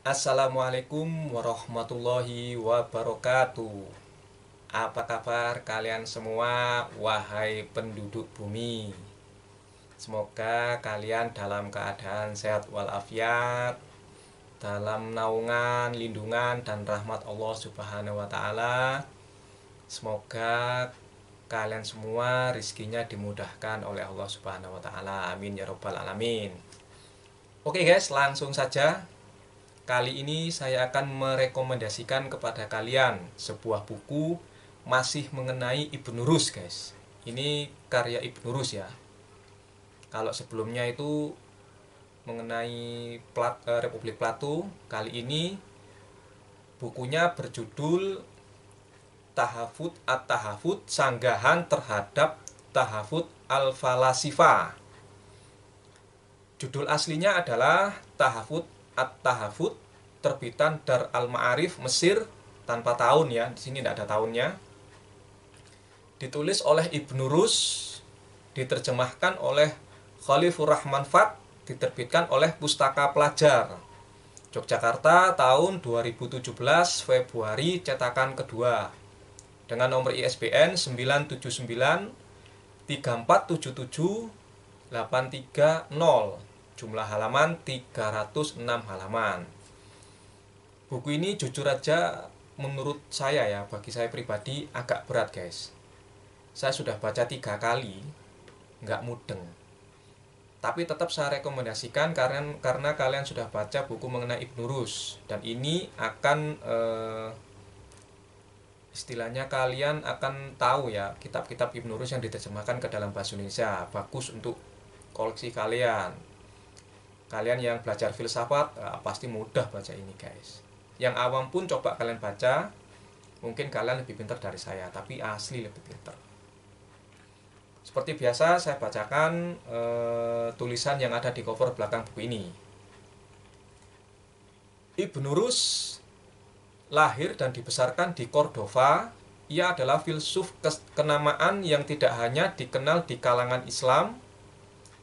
Assalamualaikum warahmatullahi wabarakatuh. Apa kabar kalian semua, wahai penduduk bumi? Semoga kalian dalam keadaan sehat walafiat, dalam naungan, lindungan, dan rahmat Allah Subhanahu wa Ta'ala. Semoga kalian semua rizkinya dimudahkan oleh Allah Subhanahu wa Ta'ala. Amin ya Rabbal 'Alamin. Oke guys, langsung saja. Kali ini saya akan merekomendasikan kepada kalian sebuah buku masih mengenai Ibnu Rus, guys. Ini karya Ibnu Rus ya. Kalau sebelumnya itu mengenai Republik Plato, kali ini bukunya berjudul Tahafut at-Tahafut, Sanggahan terhadap Tahafut al-Falasifa. Judul aslinya adalah Tahafut at-Tahafut, terbitan Dar al-Ma'arif Mesir, tanpa tahun ya, di sini tidak ada tahunnya. Ditulis oleh Ibnu Rus, diterjemahkan oleh Khalifur Rahman Fat, diterbitkan oleh Pustaka Pelajar Yogyakarta tahun 2017 Februari cetakan kedua dengan nomor ISBN 979 3477 830, jumlah halaman 306 halaman. Buku ini jujur aja menurut saya ya, bagi saya pribadi agak berat guys. Saya sudah baca 3 kali, nggak mudeng. Tapi tetap saya rekomendasikan karena kalian sudah baca buku mengenai Ibnu Rus. Dan ini akan istilahnya kalian akan tahu ya kitab-kitab Ibnu Rus yang diterjemahkan ke dalam bahasa Indonesia. Bagus untuk koleksi kalian. Kalian yang belajar filsafat pasti mudah baca ini guys. Yang awam pun coba kalian baca. Mungkin kalian lebih pintar dari saya, tapi asli lebih pintar. Seperti biasa saya bacakan tulisan yang ada di cover belakang buku ini. Ibnu Rus lahir dan dibesarkan di Cordova. Ia adalah filsuf kenamaan yang tidak hanya dikenal di kalangan Islam,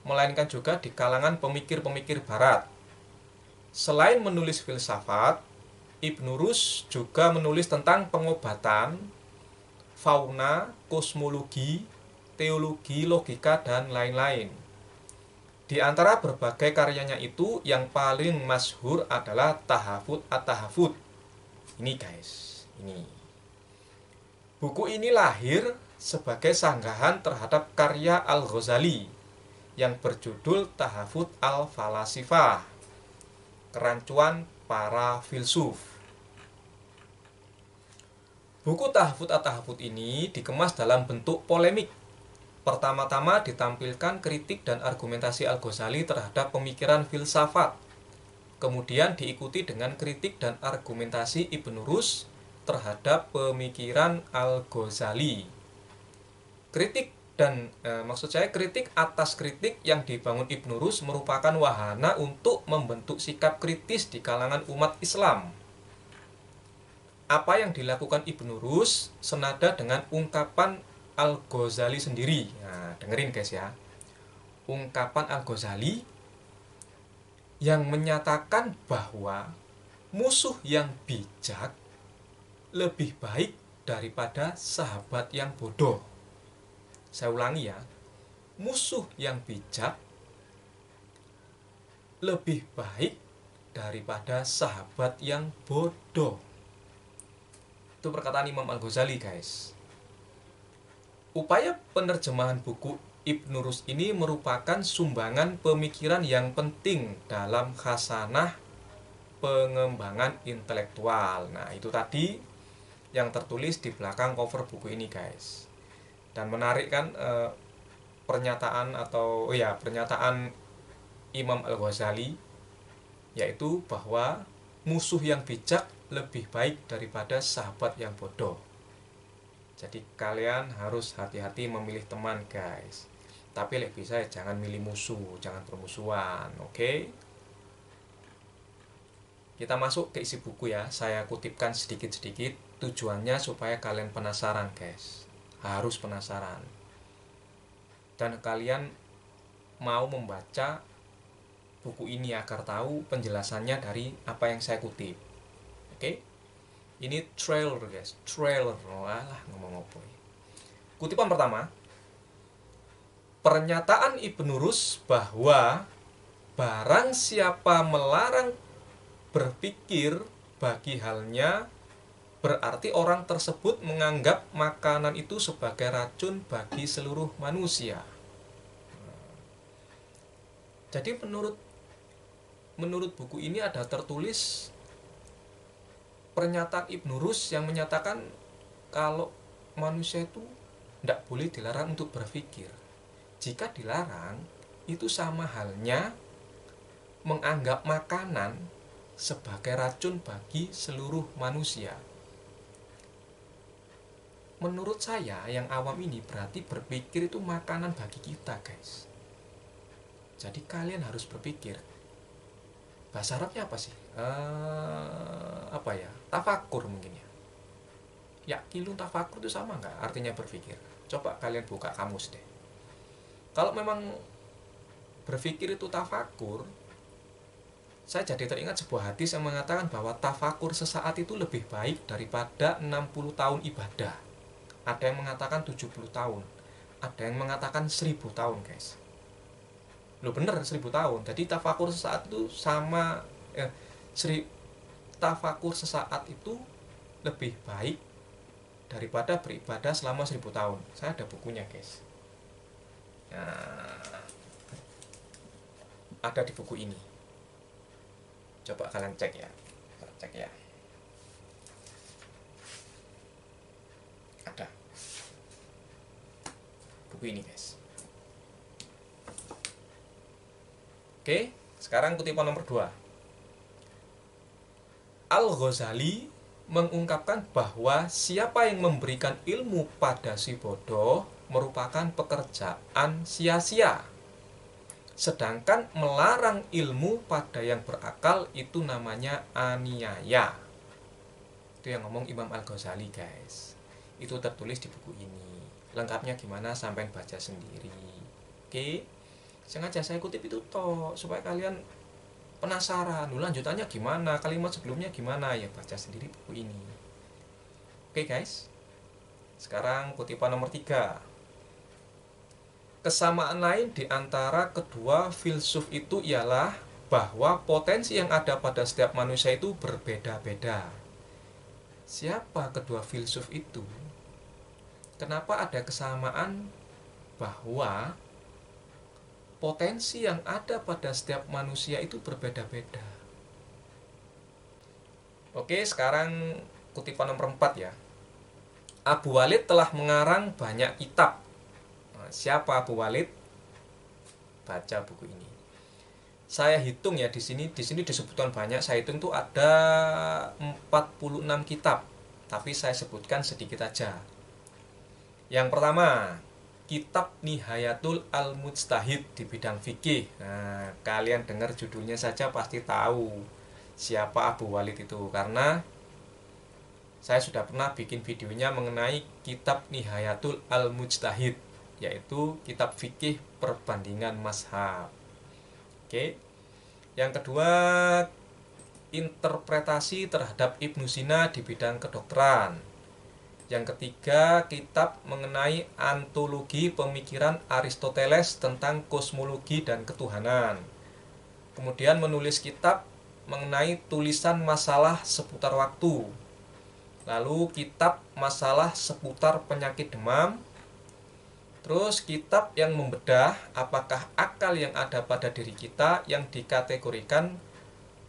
melainkan juga di kalangan pemikir-pemikir barat. Selain menulis filsafat, Ibnu Rus juga menulis tentang pengobatan, fauna, kosmologi, teologi, logika, dan lain-lain. Di antara berbagai karyanya itu, yang paling masyhur adalah Tahafut at-Tahafut. Ini guys, ini. Buku ini lahir sebagai sanggahan terhadap karya Al-Ghazali yang berjudul Tahafut al-Falasifah, kerancuan para filsuf. Buku Tahafut at-Tahafut ini dikemas dalam bentuk polemik. Pertama-tama ditampilkan kritik dan argumentasi Al-Ghazali terhadap pemikiran filsafat. Kemudian diikuti dengan kritik dan argumentasi Ibnu Rus terhadap pemikiran Al-Ghazali. Kritik atas kritik yang dibangun Ibnu Rus merupakan wahana untuk membentuk sikap kritis di kalangan umat Islam. Apa yang dilakukan Ibnu Rus senada dengan ungkapan Al-Ghazali sendiri. Nah, dengerin guys ya. Ungkapan Al-Ghazali yang menyatakan bahwa musuh yang bijak lebih baik daripada sahabat yang bodoh. Saya ulangi ya. Musuh yang bijak lebih baik daripada sahabat yang bodoh. Itu perkataan Imam Al-Ghazali guys. Upaya penerjemahan buku Ibnu Rus ini merupakan sumbangan pemikiran yang penting dalam khasanah pengembangan intelektual. Nah, itu tadi yang tertulis di belakang cover buku ini, guys. Dan menarik kan pernyataan Imam Al-Ghazali, yaitu bahwa musuh yang bijak lebih baik daripada sahabat yang bodoh. Jadi kalian harus hati-hati memilih teman guys. Tapi lebih bisa jangan milih musuh, jangan permusuhan, oke? Kita masuk ke isi buku ya. Saya kutipkan sedikit-sedikit. Tujuannya supaya kalian penasaran guys. Harus penasaran. Dan kalian mau membaca buku ini agar tahu penjelasannya dari apa yang saya kutip. Oke. Ini trailer guys, trailer. Walah, ngomong apa ya. Kutipan pertama, pernyataan Ibnu Rus bahwa barang siapa melarang berpikir bagi halnya, berarti orang tersebut menganggap makanan itu sebagai racun bagi seluruh manusia. Jadi menurut buku ini ada tertulis pernyataan Ibnu Rus yang menyatakan kalau manusia itu tidak boleh dilarang untuk berpikir. Jika dilarang, itu sama halnya menganggap makanan sebagai racun bagi seluruh manusia. Menurut saya yang awam ini berarti berpikir itu makanan bagi kita guys. Jadi kalian harus berpikir. Bahasa Arabnya apa sih? Tafakur mungkin ya. Ya, kilun tafakur itu sama nggak? Artinya berpikir. Coba kalian buka kamus deh. Kalau memang berpikir itu tafakur, saya jadi teringat sebuah hadis yang mengatakan bahwa tafakur sesaat itu lebih baik daripada 60 tahun ibadah. Ada yang mengatakan 70 tahun. Ada yang mengatakan 1000 tahun guys. Loh bener 1000 tahun. Jadi tafakur sesaat itu sama tafakur sesaat itu lebih baik daripada beribadah selama 1000 tahun. Saya ada bukunya guys. Nah, ada di buku ini. Coba kalian cek ya. Ada buku ini guys. Oke, sekarang kutipan nomor 2. Al-Ghazali mengungkapkan bahwa siapa yang memberikan ilmu pada si bodoh merupakan pekerjaan sia-sia. Sedangkan melarang ilmu pada yang berakal itu namanya aniaya. Itu yang ngomong Imam Al-Ghazali guys. Itu tertulis di buku ini. Lengkapnya gimana sampai baca sendiri. Oke. Sengaja saya kutip itu toh supaya kalian penasaran, lanjutannya gimana, kalimat sebelumnya gimana, ya baca sendiri buku ini. Oke guys. Sekarang kutipan nomor 3. Kesamaan lain di antara kedua filsuf itu ialah bahwa potensi yang ada pada setiap manusia itu berbeda-beda. Siapa kedua filsuf itu? Kenapa ada kesamaan bahwa potensi yang ada pada setiap manusia itu berbeda-beda? Oke, sekarang kutipan nomor 4 ya. Abu Walid telah mengarang banyak kitab. Nah, siapa Abu Walid? Baca buku ini. Saya hitung ya di sini disebutkan banyak. Saya hitung tuh ada 46 kitab. Tapi saya sebutkan sedikit aja. Yang pertama, Kitab Nihayatul Al-Mujtahid di bidang fikih. Nah, kalian dengar judulnya saja pasti tahu siapa Abu Walid itu, karena saya sudah pernah bikin videonya mengenai Kitab Nihayatul Al-Mujtahid, yaitu kitab fikih perbandingan mazhab. Oke. Yang kedua, interpretasi terhadap Ibnu Sina di bidang kedokteran. Yang ketiga, kitab mengenai antologi pemikiran Aristoteles tentang kosmologi dan ketuhanan. Kemudian menulis kitab mengenai tulisan masalah seputar waktu. Lalu kitab masalah seputar penyakit demam. Terus kitab yang membedah apakah akal yang ada pada diri kita yang dikategorikan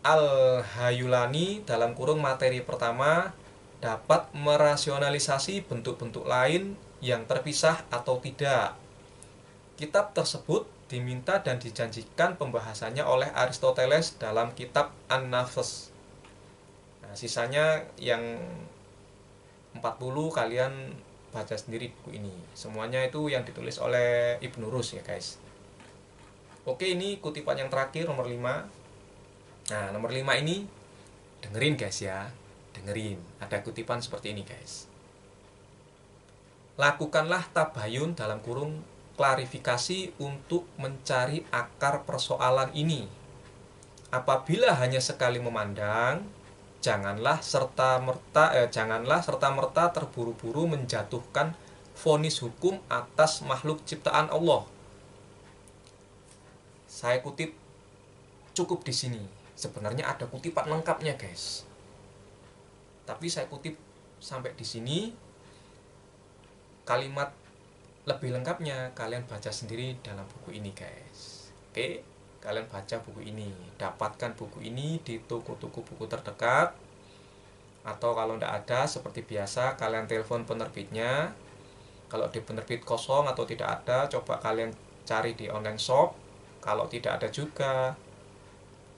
Al-Hayulani dalam kurung materi pertama dapat merasionalisasi bentuk-bentuk lain yang terpisah atau tidak. Kitab tersebut diminta dan dijanjikan pembahasannya oleh Aristoteles dalam kitab An-Nafs. Nah, sisanya yang 40 kalian baca sendiri buku ini. Semuanya itu yang ditulis oleh Ibnu Rus ya guys. Oke, ini kutipan yang terakhir nomor 5. Nah, nomor 5 ini dengerin guys ya. Dengerin, ada kutipan seperti ini guys. Lakukanlah tabayun dalam kurung klarifikasi untuk mencari akar persoalan ini. apabila hanya sekali memandang, janganlah serta merta terburu-buru menjatuhkan vonis hukum atas makhluk ciptaan Allah. Saya kutip cukup di sini. Sebenarnya ada kutipan lengkapnya, guys. Tapi saya kutip sampai di sini. Kalimat lebih lengkapnya kalian baca sendiri dalam buku ini, guys. Oke, kalian baca buku ini. Dapatkan buku ini di toko-toko buku terdekat. Atau kalau tidak ada, seperti biasa, kalian telepon penerbitnya. Kalau di penerbit kosong atau tidak ada, coba kalian cari di online shop. Kalau tidak ada juga,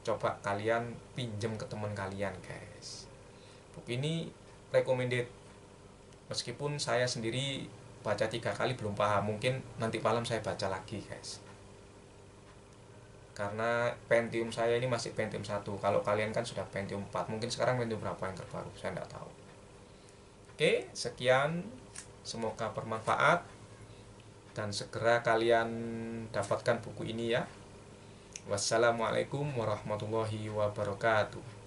coba kalian pinjam ke teman kalian, guys. Buku ini recommended. Meskipun saya sendiri baca 3 kali belum paham, mungkin nanti malam saya baca lagi, guys. Karena Pentium saya ini masih Pentium 1. Kalau kalian kan sudah Pentium 4. Mungkin sekarang Pentium berapa yang terbaru, saya tidak tahu. Oke, sekian. Semoga bermanfaat dan segera kalian dapatkan buku ini ya. Wassalamualaikum warahmatullahi wabarakatuh.